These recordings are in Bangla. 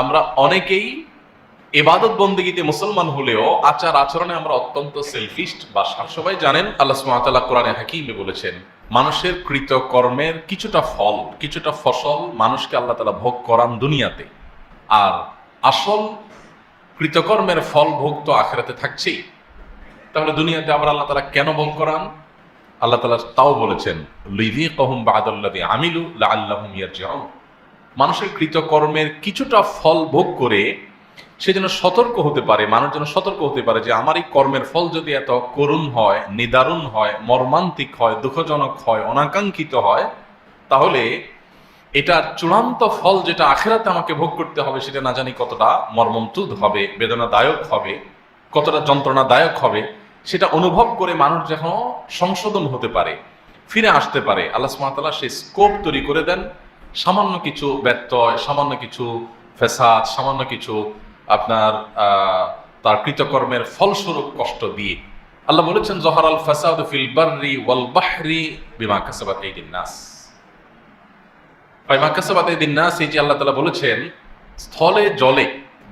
আমরা অনেকেই ইবাদত বন্দেগীতে মুসলমান হলেও আচার আচরণে আমরা অত্যন্ত সেলফিস্ট বা সবাই জানেন আল্লাহ সুবহানাহু ওয়া তাআলা কোরআনে হাকিমে বলেছেন মানুষের কৃত কর্মের কিছুটা ফল কিছুটা ফসল মানুষকে আল্লাহ তাআলা ভোগ করান দুনিয়াতে, আর আসল কৃতকর্মের ফল ভোগ তো আখিরাতে থাকছেই। তাহলে দুনিয়াতে আবার আল্লাহ তাআলা কেন ভোগ করান? আল্লাহ তাআলা তাও বলেছেন লিযীকাহুম বা'দাল্লাযী আমিলু লাআল্লাহুম ইয়ারজিউন। মানুষের কৃতকর্মের কিছুটা ফল ভোগ করে সে যেন সতর্ক হতে পারে, মানুষ যেন সতর্ক হতে পারে যে আমার এই কর্মের ফল যদি এত করুণ হয়, নিদারুণ হয়, মর্মান্তিক হয়, দুঃখজনক হয়, অনাকাঙ্ক্ষিত হয়, তাহলে এটার চূড়ান্ত ফল যেটা আখিরাতে আমাকে ভোগ করতে হবে সেটা না জানি কতটা মর্মন্তুদ হবে, বেদনাদায়ক হবে, কতটা যন্ত্রণাদায়ক হবে, সেটা অনুভব করে মানুষ যখন সংশোধন হতে পারে, ফিরে আসতে পারে, আল্লাহ সুবহানাহু ওয়া তাআলা সেই স্কোপ তৈরি করে দেন সামান্য কিছু ব্যত্যয়, সামান্য কিছু ফেসাদ, সামান্য কিছু আপনার তার কৃতকর্মের ফলস্বরূপ কষ্ট দিয়ে। আল্লাহ বলেছেন যহারাল ফাসাদু ফিল বাররি ওয়াল বাহরি বিমা কাসাবাত আইদিন নাস। বিমা কাসাবাত আইদিন নাস, এই যে আল্লাহ তাআলা বলেছেন স্থলে জলে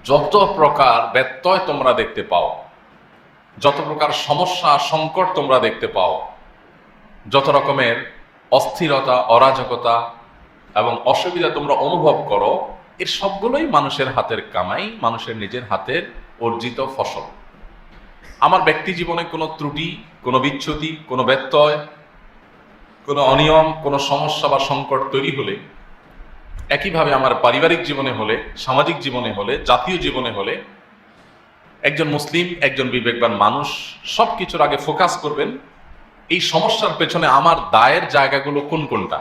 যত প্রকার ব্যত্যয় তোমরা দেখতে পাও, যত প্রকার সমস্যা সংকট তোমরা দেখতে পাও, যত রকমের অস্থিরতা, অরাজকতা এবং অসুবিধা তোমরা অনুভব করো, এর সবগুলোই মানুষের হাতের কামাই, মানুষের নিজের হাতের অর্জিত ফসল। আমার ব্যক্তি জীবনে কোনো ত্রুটি, কোনো বিচ্যুতি, কোনো ব্যত্যয়, কোনো অনিয়ম, কোনো সমস্যা বা সংকট তৈরি হলে, একইভাবে আমার পারিবারিক জীবনে হলে, সামাজিক জীবনে হলে, জাতীয় জীবনে হলে, একজন মুসলিম, একজন বিবেকবান মানুষ সব কিছুর আগে ফোকাস করবেন এই সমস্যার পেছনে আমার দায়ের জায়গাগুলো কোন কোনটা,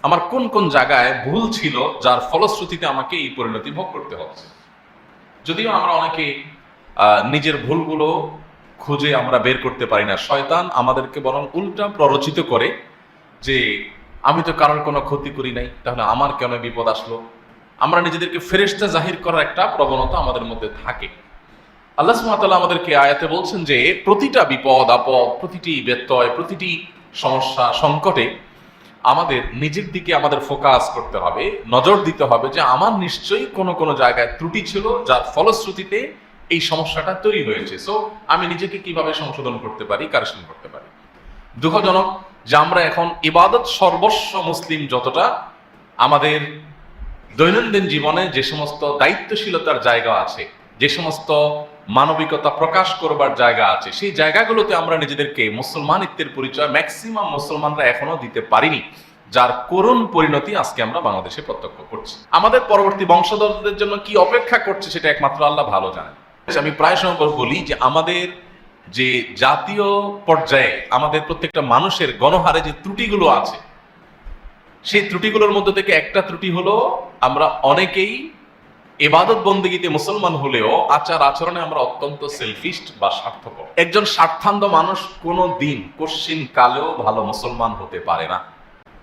আমার কোন কোন জায়গায় ভুল ছিল যার ফলশ্রুতিতে আমাকে এই পরিণতি ভোগ করতে হচ্ছে। যদিও আমরা অনেকে নিজের ভুলগুলো খুঁজে আমরা বের করতে পারি না, শয়তান আমাদেরকে বরং উল্টা প্ররোচিত করে যে আমি তো কারোর কোনো ক্ষতি করি নাই, তাহলে আমার কেন বিপদ আসলো। আমরা নিজেদেরকে ফেরেশতা জাহির করার একটা প্রবণতা আমাদের মধ্যে থাকে। আল্লাহ সুবহানাহু ওয়া তাআলা আমাদেরকে আয়াতে বলছেন যে প্রতিটা বিপদ আপদ, প্রতিটি ব্যত্যয়, প্রতিটি সমস্যা সংকটে আমাদের নিজের দিকে আমাদের ফোকাস করতে হবে, নজর দিতে হবে যে আমার নিশ্চয়ই কোনো কোনো জায়গায় ত্রুটি ছিল যার ফলশ্রুতিতে এই সমস্যাটা তৈরি হয়েছে। সো আমি নিজেকে কিভাবে সংশোধন করতে পারি, কারেকশন করতে পারি। দুঃখজনক যে আমরা এখন ইবাদত সর্বস্ব মুসলিম যতটা, আমাদের দৈনন্দিন জীবনে যে সমস্ত দায়িত্বশীলতার জায়গা আছে, যে সমস্ত মানবিকতা প্রকাশ করবার জায়গা আছে, সেই জায়গাগুলোতে আমরা নিজেদেরকে মুসলমানিত্বের পরিচয় ম্যাক্সিমাম মুসলমানরা এখনো দিতে পারিনি, যার করুণ পরিণতি আজকে আমরা বাংলাদেশে প্রত্যক্ষ করছি। আমাদের পরবর্তী বংশধরদের জন্য কি অপেক্ষা করছে সেটা একমাত্র আল্লাহ ভালো জানেন। আমি প্রায় সময় বলি যে আমাদের যে জাতীয় পর্যায়ে আমাদের প্রত্যেকটা মানুষের গণহারে যে ত্রুটিগুলো আছে, সেই ত্রুটিগুলোর মধ্যে থেকে একটা ত্রুটি হলো আমরা অনেকেই ইবাদত বন্দেগীতে মুসলমান হলেও আচার আচরণে আমরা অত্যন্ত সেলফিস্ট বা স্বার্থপর। একজন স্বার্থান্ধ মানুষ কোনো দিন কোশ্চিন কালেও ভালো মুসলমান হতে পারে না।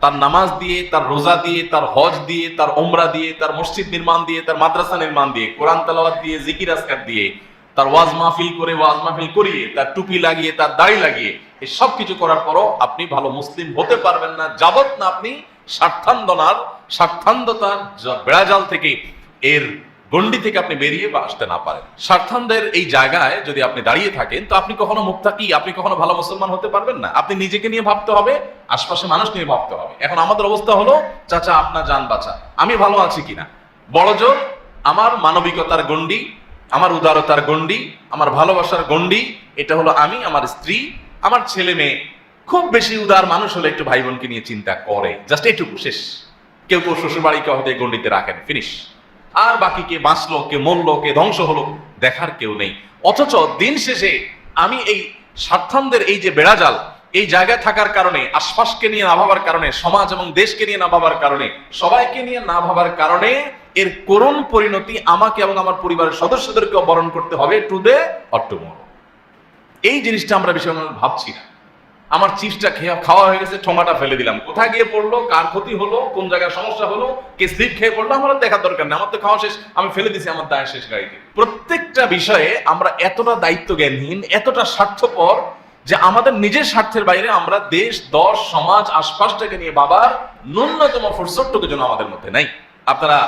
তার নামাজ দিয়ে, তার রোজা দিয়ে, তার হজ দিয়ে, তার ওমরা দিয়ে, তার মসজিদ নির্মাণ দিয়ে, তার মাদ্রাসা নির্মাণ দিয়ে, কোরআন তেলাওয়াত দিয়ে, জিকির আজকার দিয়ে, তার ওয়াজ মাহফিল করে, ওয়াজ মাহফিল করিয়ে, তার টুপি লাগিয়ে, তার দাড়ি লাগিয়ে, এই সব কিছু করার পরও আপনি ভালো মুসলিম হতে পারবেন না যাবত না আপনি স্বার্থান্ধতার বেড়াজাল থেকে, এর গণ্ডি থেকে আপনি বেরিয়ে আসতে না পারেন। স্বার্থান্ধের এই জায়গায় যদি আপনি দাঁড়িয়ে থাকেন তো আপনি কখনো মুত্তাকি, আপনি কখনো ভালো মুসলমান হতে পারবেন না। আপনি নিজেকে নিয়ে ভাবতে হবে, আশপাশে মানুষ নিয়ে ভাবতে হবে। এখন আমাদের অবস্থা হলো চাচা আপনার জান বাঁচা, আমি ভালো আছি কিনা, বড় জোর আমার মানবিকতার গণ্ডি, আমার উদারতার গণ্ডি, আমার ভালোবাসার গণ্ডি, এটা হলো আমি, আমার স্ত্রী, আমার ছেলে মেয়ে। খুব বেশি উদার মানুষ হলে একটু ভাই বোনকে নিয়ে চিন্তা করে, জাস্ট এইটুকু, শেষ। কেউ কেউ শ্বশুর বাড়িকে হয়তো গণ্ডিতে রাখেন, ফিনিশ। আর বাকি কে বাঁচলো, কে মরলো, কে ধ্বংস হলো, দেখার কেউ নেই। অথচ দিন শেষে আমি এই স্বার্থান্ধের এই যে বেড়াজাল, এই জায়গায় থাকার কারণে, আশপাশকে নিয়ে না ভাবার কারণে, সমাজ এবং দেশকে নিয়ে না ভাবার কারণে, সবাইকে নিয়ে না ভাবার কারণে এর করুণ পরিণতি আমাকে এবং আমার পরিবারের সদস্যদেরকেও বরণ করতে হবে, টুডে অর টুমরো। এই জিনিসটা আমরা বেশি ভাবছি না। আমার চিপসটা খাওয়া হয়ে গেছে, ঠোঙাটা ফেলে দিলাম, কোথায় গিয়ে পড়লো, কার ক্ষতি হলো, কোন জায়গায় সমস্যা হলো, কে স্লিপ খেয়ে পড়লো, আমার দেখার দরকার নেই, আমার তো খাওয়া শেষ, আমি ফেলে দিছি আমার দায়ের শেষ গাড়িতে। প্রত্যেকটা বিষয়ে আমরা এতটা দায়িত্ব জ্ঞানহীন, এতটা স্বার্থপর যে আমাদের নিজের স্বার্থের বাইরে আমরা দেশ, দশ, সমাজ, আশপাশটাকে নিয়ে বাবার ন্যূনতম ফুরসতটুকু যেন আমাদের মধ্যে নাই। আপনারা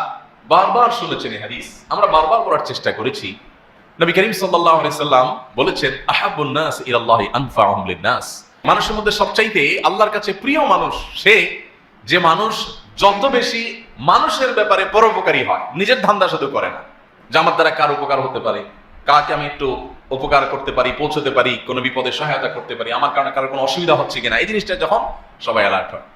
বারবার শুনেছেন এই হাদিস, আমরা বারবার পড়ার চেষ্টা করেছি। নবী করিম সাল্লাল্লাহু আলাইহি সাল্লাম বলেছেন, আহাব্বুন নাস ইলাল্লাহি আনফাউহুম লিন-নাস। মানুষের মধ্যে সবচাইতে আল্লাহর কাছে প্রিয় মানুষ সে, যে মানুষ যত বেশি মানুষের ব্যাপারে পরোপকারী হয়, নিজের ধান্দা শুধু করে না, যে আমার দ্বারা কার উপকার হতে পারে, কাকে আমি একটু উপকার করতে পারি, পৌঁছতে পারি, কোনো বিপদে সহায়তা করতে পারি, আমার কারণে কারো কোনো অসুবিধা হচ্ছে কিনা, এই জিনিসটা যখন সবাই অ্যালার্ট হয়।